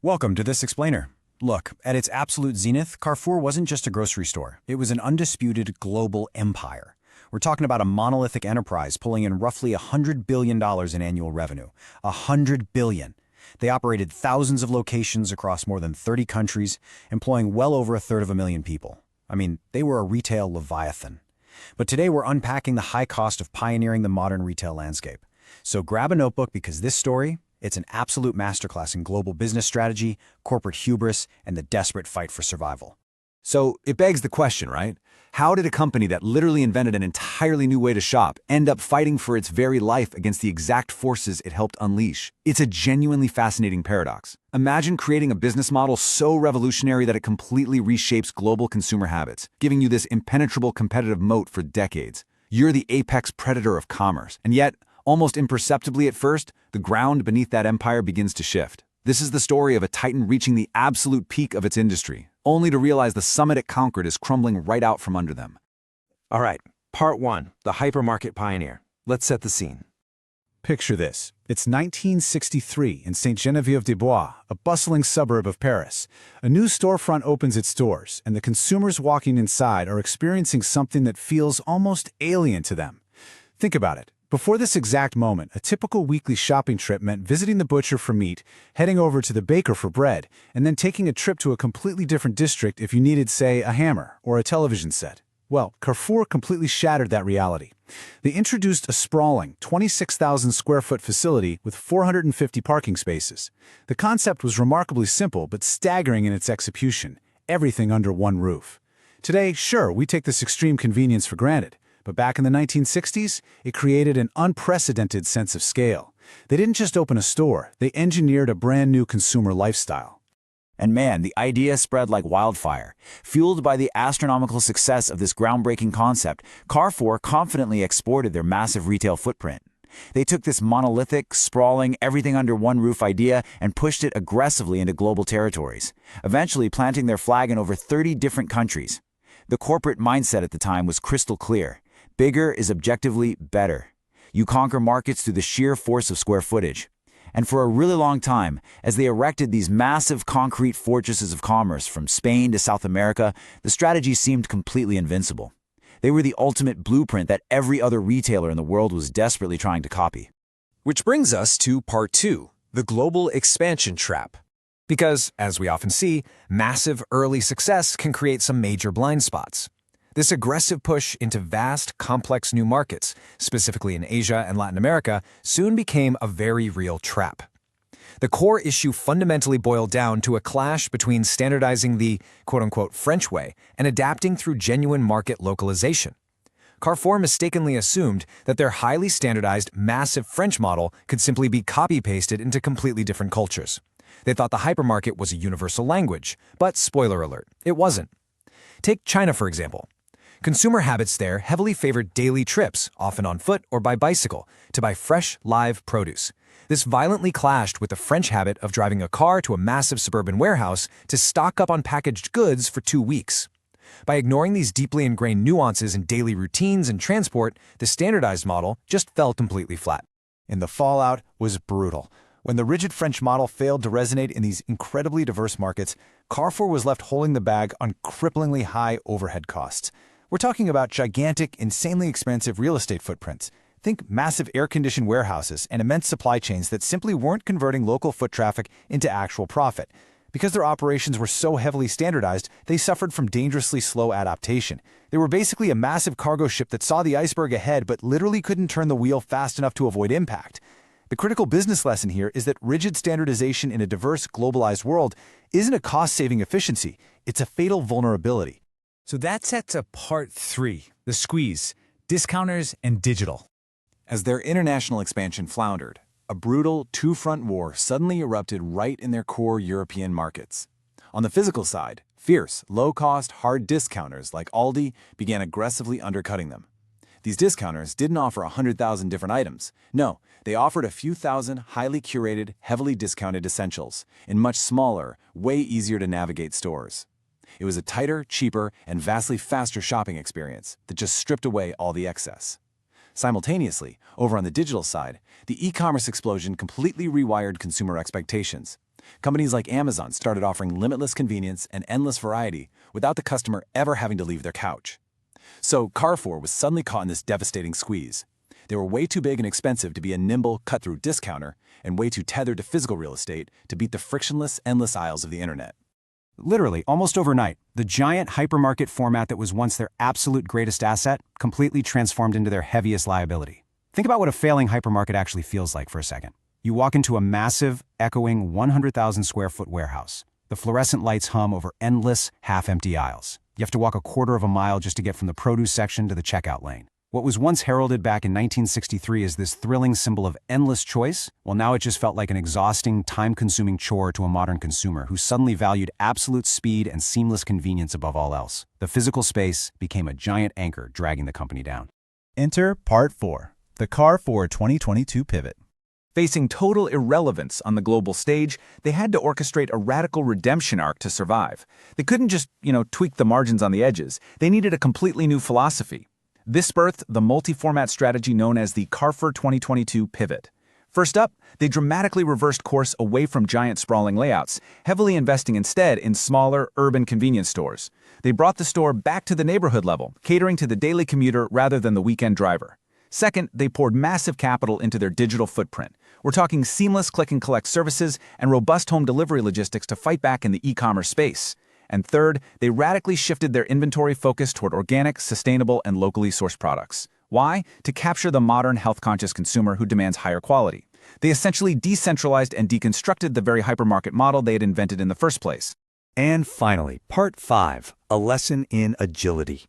Welcome to this explainer. Look, at its absolute zenith, Carrefour wasn't just a grocery store. It was an undisputed global empire. We're talking about a monolithic enterprise pulling in roughly $100 billion in annual revenue. $100 billion. They operated thousands of locations across more than 30 countries, employing well over a third of a million people. I mean, they were a retail leviathan. But today we're unpacking the high cost of pioneering the modern retail landscape. So grab a notebook because this story, it's an absolute masterclass in global business strategy, corporate hubris, and the desperate fight for survival. So it begs the question, right? How did a company that literally invented an entirely new way to shop end up fighting for its very life against the exact forces it helped unleash? It's a genuinely fascinating paradox. Imagine creating a business model so revolutionary that it completely reshapes global consumer habits, giving you this impenetrable competitive moat for decades. You're the apex predator of commerce, and yet, almost imperceptibly at first, the ground beneath that empire begins to shift. This is the story of a titan reaching the absolute peak of its industry, only to realize the summit it conquered is crumbling right out from under them. All right, part one, the hypermarket pioneer. Let's set the scene. Picture this. It's 1963 in Saint-Geneviève-des-Bois, a bustling suburb of Paris. A new storefront opens its doors, and the consumers walking inside are experiencing something that feels almost alien to them. Think about it. Before this exact moment, a typical weekly shopping trip meant visiting the butcher for meat, heading over to the baker for bread, and then taking a trip to a completely different district if you needed, say, a hammer or a television set. Well, Carrefour completely shattered that reality. They introduced a sprawling 26,000 square foot facility with 450 parking spaces. The concept was remarkably simple but staggering in its execution, everything under one roof. Today, sure, we take this extreme convenience for granted. But back in the 1960s, it created an unprecedented sense of scale. They didn't just open a store, they engineered a brand new consumer lifestyle. And man, the idea spread like wildfire. Fueled by the astronomical success of this groundbreaking concept, Carrefour confidently exported their massive retail footprint. They took this monolithic, sprawling, everything-under-one-roof idea and pushed it aggressively into global territories, eventually planting their flag in over 30 different countries. The corporate mindset at the time was crystal clear. Bigger is objectively better. You conquer markets through the sheer force of square footage. And for a really long time, as they erected these massive concrete fortresses of commerce from Spain to South America, the strategy seemed completely invincible. They were the ultimate blueprint that every other retailer in the world was desperately trying to copy. Which brings us to part two, the global expansion trap. Because, as we often see, massive early success can create some major blind spots. This aggressive push into vast, complex new markets, specifically in Asia and Latin America, soon became a very real trap. The core issue fundamentally boiled down to a clash between standardizing the quote-unquote French way and adapting through genuine market localization. Carrefour mistakenly assumed that their highly standardized, massive French model could simply be copy-pasted into completely different cultures. They thought the hypermarket was a universal language, but spoiler alert, it wasn't. Take China, for example. Consumer habits there heavily favored daily trips, often on foot or by bicycle, to buy fresh, live produce. This violently clashed with the French habit of driving a car to a massive suburban warehouse to stock up on packaged goods for 2 weeks. By ignoring these deeply ingrained nuances in daily routines and transport, the standardized model just fell completely flat. And the fallout was brutal. When the rigid French model failed to resonate in these incredibly diverse markets, Carrefour was left holding the bag on cripplingly high overhead costs. We're talking about gigantic, insanely expensive real estate footprints. Think massive air-conditioned warehouses and immense supply chains that simply weren't converting local foot traffic into actual profit. Because their operations were so heavily standardized, they suffered from dangerously slow adaptation. They were basically a massive cargo ship that saw the iceberg ahead but literally couldn't turn the wheel fast enough to avoid impact. The critical business lesson here is that rigid standardization in a diverse, globalized world isn't a cost-saving efficiency, it's a fatal vulnerability. So that sets up part three, the squeeze, discounters and digital. As their international expansion floundered, a brutal two-front war suddenly erupted right in their core European markets. On the physical side, fierce, low-cost, hard discounters like Aldi began aggressively undercutting them. These discounters didn't offer 100,000 different items. No, they offered a few thousand highly curated, heavily discounted essentials in much smaller, way easier to navigate stores. It was a tighter, cheaper, and vastly faster shopping experience that just stripped away all the excess. Simultaneously, over on the digital side, the e-commerce explosion completely rewired consumer expectations. Companies like Amazon started offering limitless convenience and endless variety without the customer ever having to leave their couch. So Carrefour was suddenly caught in this devastating squeeze. They were way too big and expensive to be a nimble, cut-through discounter, and way too tethered to physical real estate to beat the frictionless, endless aisles of the internet. Literally, almost overnight, the giant hypermarket format that was once their absolute greatest asset completely transformed into their heaviest liability. Think about what a failing hypermarket actually feels like for a second. You walk into a massive, echoing 100,000 square foot warehouse. The fluorescent lights hum over endless, half-empty aisles. You have to walk a quarter of a mile just to get from the produce section to the checkout lane. What was once heralded back in 1963 as this thrilling symbol of endless choice, well, now it just felt like an exhausting, time-consuming chore to a modern consumer who suddenly valued absolute speed and seamless convenience above all else. The physical space became a giant anchor dragging the company down. Enter Part 4, the Carrefour 2022 Pivot. Facing total irrelevance on the global stage, they had to orchestrate a radical redemption arc to survive. They couldn't just, tweak the margins on the edges. They needed a completely new philosophy. This birthed the multi-format strategy known as the Carrefour 2022 Pivot. First up, they dramatically reversed course away from giant sprawling layouts, heavily investing instead in smaller, urban convenience stores. They brought the store back to the neighborhood level, catering to the daily commuter rather than the weekend driver. Second, they poured massive capital into their digital footprint. We're talking seamless click-and-collect services and robust home delivery logistics to fight back in the e-commerce space. And third, they radically shifted their inventory focus toward organic, sustainable, and locally sourced products. Why? To capture the modern, health-conscious consumer who demands higher quality. They essentially decentralized and deconstructed the very hypermarket model they had invented in the first place. And finally, Part 5, a lesson in agility.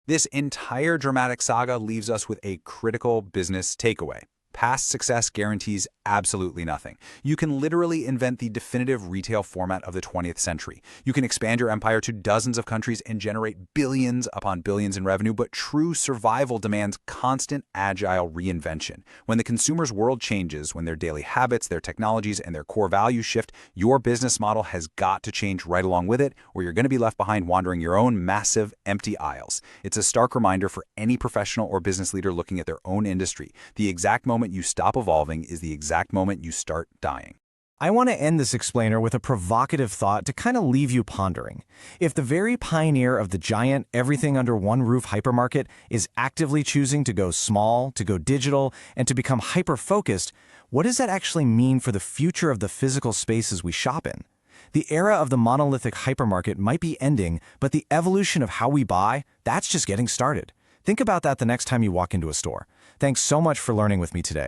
This entire dramatic saga leaves us with a critical business takeaway. Past success guarantees absolutely nothing. You can literally invent the definitive retail format of the 20th century. You can expand your empire to dozens of countries and generate billions upon billions in revenue, but true survival demands constant, agile reinvention. When the consumer's world changes, when their daily habits, their technologies, and their core values shift, your business model has got to change right along with it, or you're going to be left behind wandering your own massive, empty aisles. It's a stark reminder for any professional or business leader looking at their own industry. The exact moment you stop evolving is the exact moment you start dying. I want to end this explainer with a provocative thought to kind of leave you pondering. If the very pioneer of the giant everything under one roof hypermarket is actively choosing to go small, to go digital, and to become hyper-focused, what does that actually mean for the future of the physical spaces we shop in? The era of the monolithic hypermarket might be ending, but the evolution of how we buy, that's just getting started. Think about that the next time you walk into a store. Thanks so much for learning with me today.